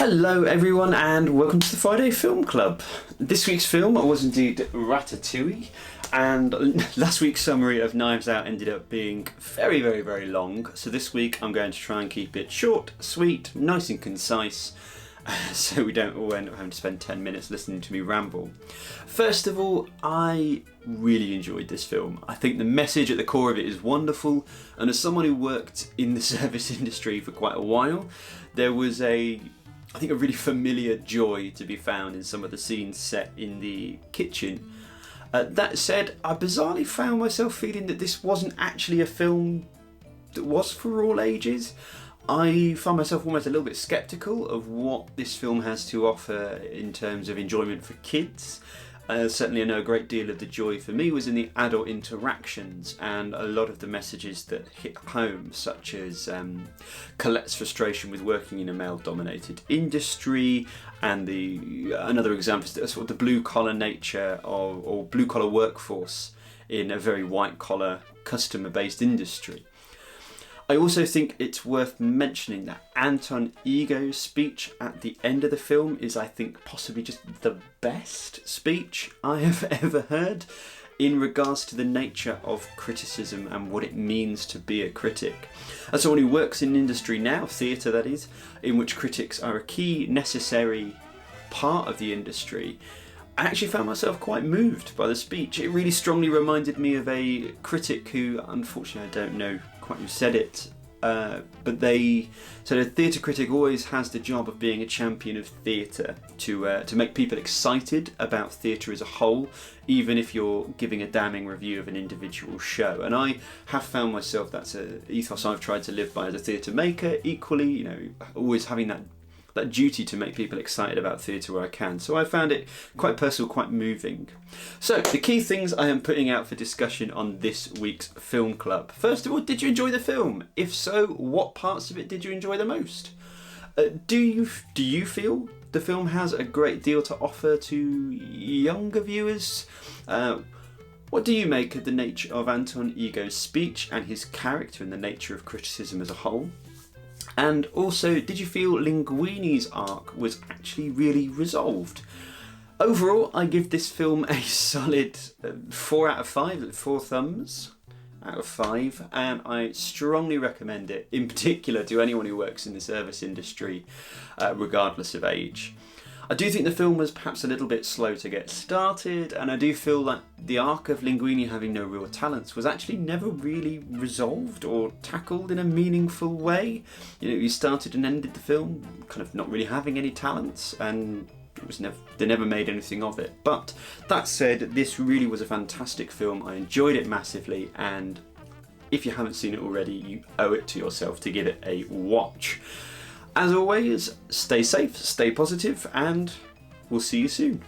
Hello everyone and welcome to the Friday Film Club. This week's film was indeed Ratatouille, and last week's summary of Knives Out ended up being very long, so this week I'm going to try and keep it short, sweet, nice and concise, so we don't all end up having to spend 10 minutes listening to me ramble. First of all, I really enjoyed this film. I think the message at the core of it is wonderful, and as someone who worked in the service industry for quite a while, there was a really familiar joy to be found in some of the scenes set in the kitchen. That said, I bizarrely found myself feeling that this wasn't actually a film that was for all ages. I found myself almost a little bit sceptical of what this film has to offer in terms of enjoyment for kids. Certainly I know a great deal of the joy for me was in the adult interactions and a lot of the messages that hit home, such as Colette's frustration with working in a male-dominated industry, and another example is sort of the blue-collar nature or blue-collar workforce in a very white-collar, customer-based industry. I also think it's worth mentioning that Anton Ego's speech at the end of the film is, I think, possibly just the best speech I have ever heard in regards to the nature of criticism and what it means to be a critic. As someone who works in industry now, theatre that is, in which critics are a key, necessary part of the industry, I actually found myself quite moved by the speech. It really strongly reminded me of a critic who, unfortunately I don't know quite who said it, but they said a theatre critic always has the job of being a champion of theatre, to make people excited about theatre as a whole, even if you're giving a damning review of an individual show. And I have found myself, that's an ethos I've tried to live by as a theatre maker, equally, always having that duty to make people excited about theatre where I can. So I found it quite personal, quite moving. So the key things I am putting out for discussion on this week's film club. First of all, did you enjoy the film? If so, what parts of it did you enjoy the most? Do you feel the film has a great deal to offer to younger viewers? What do you make of the nature of Anton Ego's speech and his character and the nature of criticism as a whole? And also, did you feel Linguini's arc was actually really resolved? Overall, I give this film a solid 4 out of 5, 4 thumbs out of 5, and I strongly recommend it, in particular to anyone who works in the service industry, regardless of age. I do think the film was perhaps a little bit slow to get started, and I do feel that the arc of Linguini having no real talents was actually never really resolved or tackled in a meaningful way. He started and ended the film kind of not really having any talents, and they never made anything of it. But that said, this really was a fantastic film. I enjoyed it massively, and if you haven't seen it already, you owe it to yourself to give it a watch. As always, stay safe, stay positive, and we'll see you soon.